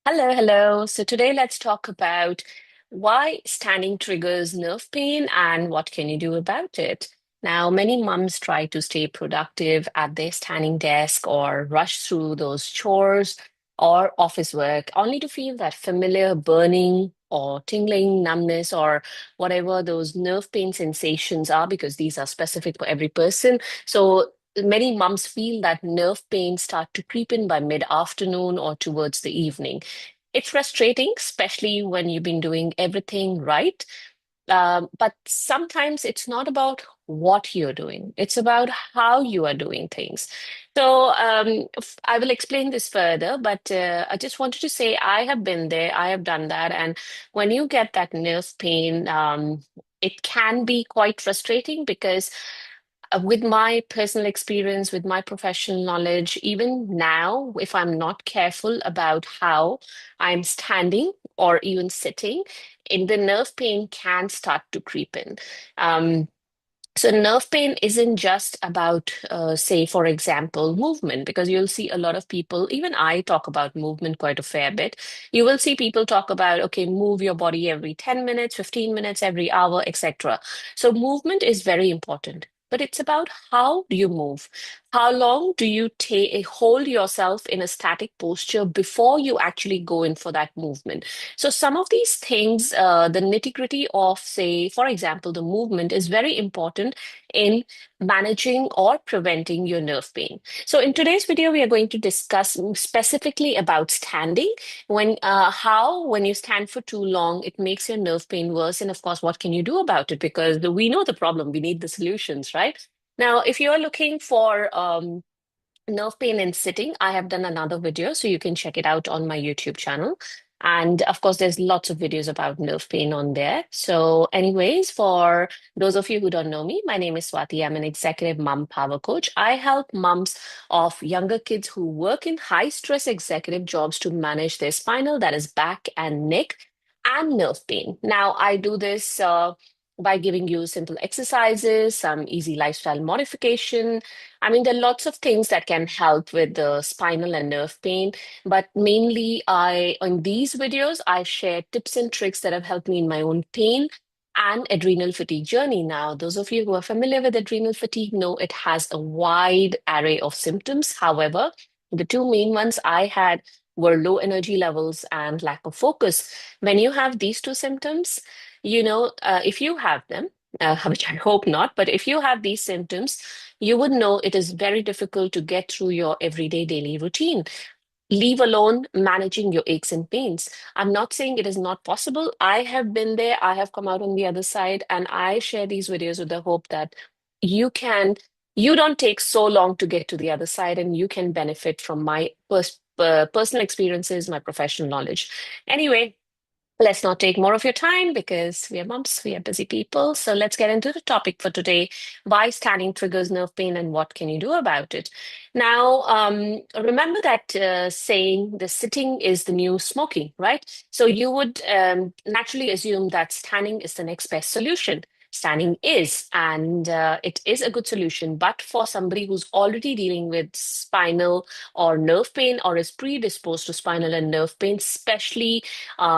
Hello, hello. So today let's talk about why standing triggers nerve pain and what can you do about it. Now, many moms try to stay productive at their standing desk or rush through those chores or office work only to feel that familiar burning or tingling, numbness, or whatever those nerve pain sensations are, because these are specific for every person. So many moms feel that nerve pain start to creep in by mid-afternoon or towards the evening. It's frustrating, especially when you've been doing everything right. But sometimes it's not about what you're doing, it's about how you are doing things. So I will explain this further, but I just wanted to say I have been there, I have done that. And when you get that nerve pain, it can be quite frustrating because with my personal experience, with my professional knowledge, even now, if I'm not careful about how I'm standing or even sitting, the nerve pain can start to creep in. Um, so nerve pain isn't just about, say, for example, movement, because you'll see a lot of people, even I talk about movement quite a fair bit. You will see people talk about, okay, move your body every 10 minutes, 15 minutes, every hour, etc. So movement is very important. But it's about how do you move? How long do you take hold yourself in a static posture before you actually go in for that movement? So some of these things, the nitty-gritty of, say, for example, the movement is very important in managing or preventing your nerve pain. So in today's video, we are going to discuss specifically about standing, when you stand for too long, it makes your nerve pain worse. And of course, what can you do about it? Because we know the problem, we need the solutions, right? Now, if you're looking for nerve pain in sitting, I have done another video, so you can check it out on my YouTube channel. And of course, there's lots of videos about nerve pain on there. So, anyways, for those of you who don't know me, my name is Swati. I'm an executive mom power coach. I help moms of younger kids who work in high stress executive jobs to manage their spinal, that is back and neck, and nerve pain. Now, I do this by giving you simple exercises, some easy lifestyle modification. I mean, there are lots of things that can help with the spinal and nerve pain, but mainly on these videos, I share tips and tricks that have helped me in my own pain and adrenal fatigue journey. Now, those of you who are familiar with adrenal fatigue know it has a wide array of symptoms. However, the two main ones I had were low energy levels and lack of focus. When you have these two symptoms, if you have them, which I hope not, but if you have these symptoms, you would know it is very difficult to get through your everyday daily routine, leave alone managing your aches and pains. I'm not saying it is not possible. I have been there, I have come out on the other side, and I share these videos with the hope that you can, you don't take so long to get to the other side and you can benefit from my personal experiences, my professional knowledge. Anyway, let's not take more of your time because we are moms, we are busy people. So let's get into the topic for today. Why standing triggers nerve pain and what can you do about it? Now, remember that saying the sitting is the new smoking, right? So you would naturally assume that standing is the next best solution. Standing is, and it is a good solution. But for somebody who's already dealing with spinal or nerve pain or is predisposed to spinal and nerve pain, especially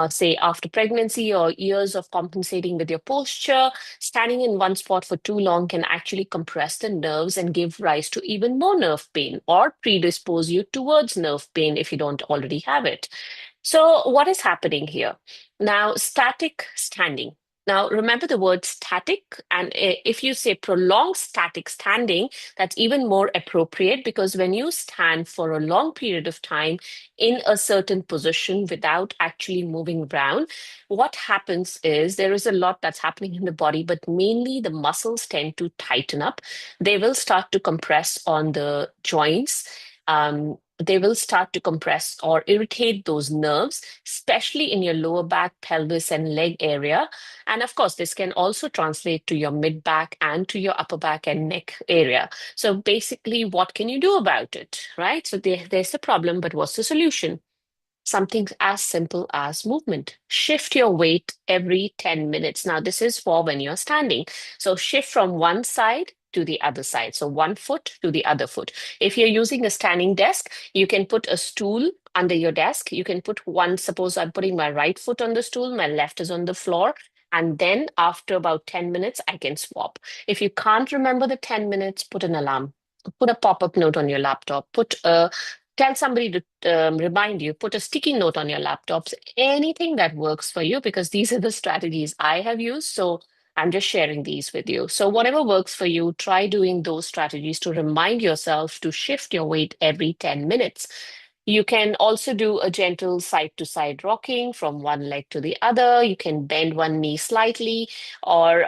say after pregnancy or years of compensating with your posture, standing in one spot for too long can actually compress the nerves and give rise to even more nerve pain or predispose you towards nerve pain if you don't already have it. So, what is happening here? Now, static standing. Now, remember the word static, and if you say prolonged static standing, that's even more appropriate because when you stand for a long period of time in a certain position without actually moving around, what happens is there is a lot that's happening in the body, but mainly the muscles tend to tighten up. They will start to compress on the joints. They will start to compress or irritate those nerves, especially in your lower back, pelvis, and leg area. And of course, this can also translate to your mid back and to your upper back and neck area. So basically, what can you do about it, right? So there's the problem, but what's the solution? Something as simple as movement. Shift your weight every 10 minutes. Now, this is for when you're standing. So shift from one side to the other side. So one foot to the other foot. If you're using a standing desk, you can put a stool under your desk. You can put one, suppose I'm putting my right foot on the stool, my left is on the floor. And then after about 10 minutes, I can swap. If you can't remember the 10 minutes, put an alarm, put a pop-up note on your laptop, tell somebody to remind you, put a sticky note on your laptops, anything that works for you, because these are the strategies I have used. So I'm just sharing these with you. So whatever works for you, try doing those strategies to remind yourself to shift your weight every 10 minutes. You can also do a gentle side to side rocking from one leg to the other. You can bend one knee slightly, or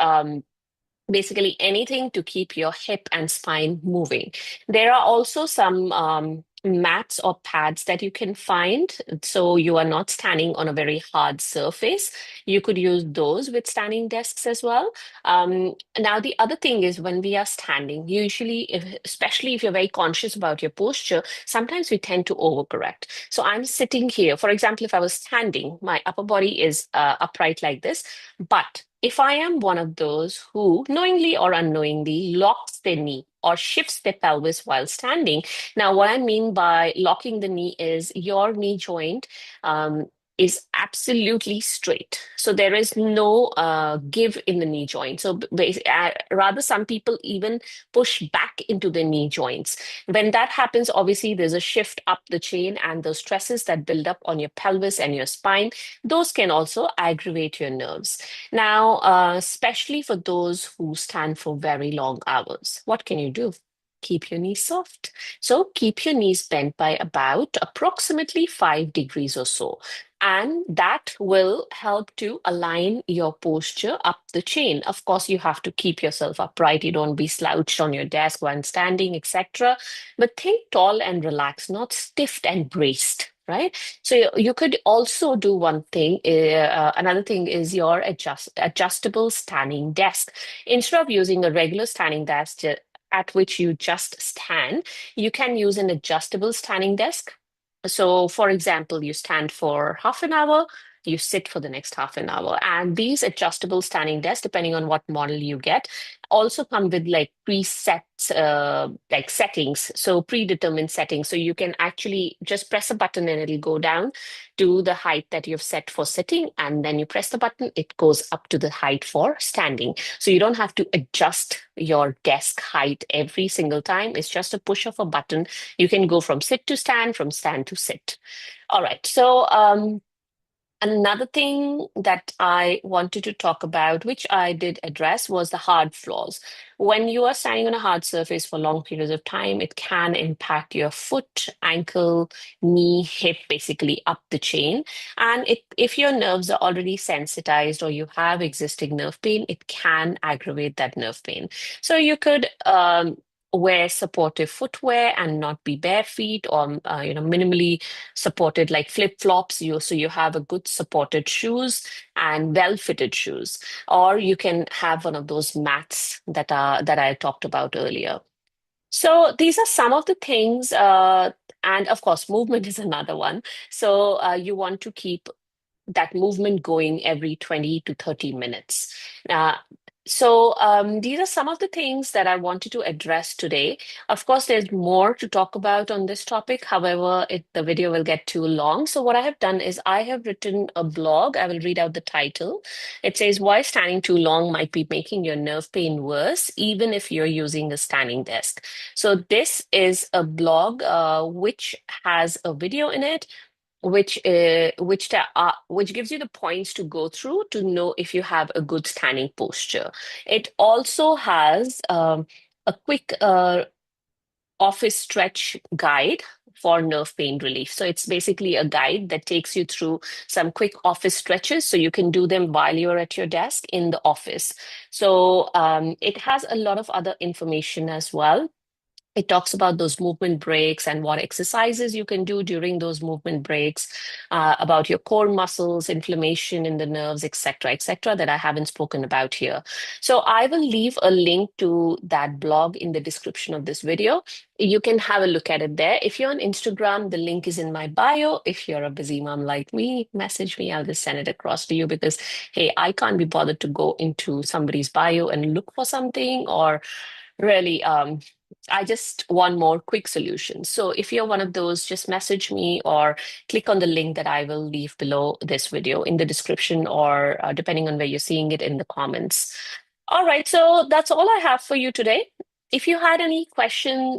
basically anything to keep your hip and spine moving. There are also some mats or pads that you can find. So you are not standing on a very hard surface. You could use those with standing desks as well. Now, the other thing is when we are standing, usually, especially if you're very conscious about your posture, sometimes we tend to overcorrect. So I'm sitting here. For example, if I was standing, my upper body is upright like this. But if I am one of those who knowingly or unknowingly locks their knee or shifts their pelvis while standing, now what I mean by locking the knee is your knee joint um, is absolutely straight. So there is no give in the knee joint. So rather, some people even push back into the knee joints. When that happens, obviously, there's a shift up the chain, and the stresses that build up on your pelvis and your spine, those can also aggravate your nerves. Now, especially for those who stand for very long hours, what can you do? Keep your knees soft. So keep your knees bent by about approximately 5 degrees or so. And that will help to align your posture up the chain. Of course, you have to keep yourself upright. You don't be slouched on your desk when standing, etc. But think tall and relaxed, not stiffed and braced, right? So you could also do one thing. Another thing is your adjustable standing desk. Instead of using a regular standing desk at which you just stand, you can use an adjustable standing desk. So, for example, you stand for half an hour, you sit for the next half an hour. And these adjustable standing desks, depending on what model you get, also come with like preset like settings, so predetermined settings. So you can actually just press a button and it'll go down to the height that you've set for sitting, and then you press the button, it goes up to the height for standing. So you don't have to adjust your desk height every single time. It's just a push of a button. You can go from sit to stand, from stand to sit. All right. So another thing that I wanted to talk about, which I did address, was the hard floors. When you are standing on a hard surface for long periods of time, it can impact your foot, ankle, knee, hip, basically up the chain. And if your nerves are already sensitized or you have existing nerve pain, it can aggravate that nerve pain. So you could wear supportive footwear and not be bare feet, or minimally supported like flip-flops. You have a good supported shoes and well-fitted shoes, or you can have one of those mats that I talked about earlier. So these are some of the things, and of course movement is another one. So you want to keep that movement going every 20 to 30 minutes. Uh, these are some of the things that I wanted to address today. Of course, there's more to talk about on this topic. However, the video will get too long. So what I have done is I have written a blog. I will read out the title. It says, Why Standing Too Long Might Be Making Your Nerve Pain Worse, Even If You're Using a Standing Desk. So this is a blog which has a video in it, which gives you the points to go through to know if you have a good standing posture. It also has a quick office stretch guide for nerve pain relief. So it's basically a guide that takes you through some quick office stretches so you can do them while you're at your desk in the office. So it has a lot of other information as well. It talks about those movement breaks and what exercises you can do during those movement breaks, about your core muscles, inflammation in the nerves, et cetera, that I haven't spoken about here. So I will leave a link to that blog in the description of this video. You can have a look at it there. If you're on Instagram, the link is in my bio. If you're a busy mom like me, message me. I'll just send it across to you because, hey, I can't be bothered to go into somebody's bio and look for something, or really I just want more quick solutions. So if you're one of those, just message me or click on the link that I will leave below this video in the description or depending on where you're seeing it in the comments. All right, so that's all I have for you today. If you had any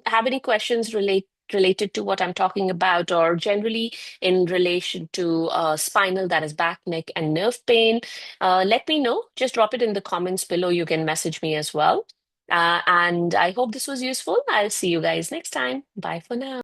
have any questions related to what I'm talking about, or generally in relation to spinal, that is back, neck, and nerve pain, let me know. Just drop it in the comments below. You can message me as well. And I hope this was useful. I'll see you guys next time. Bye for now.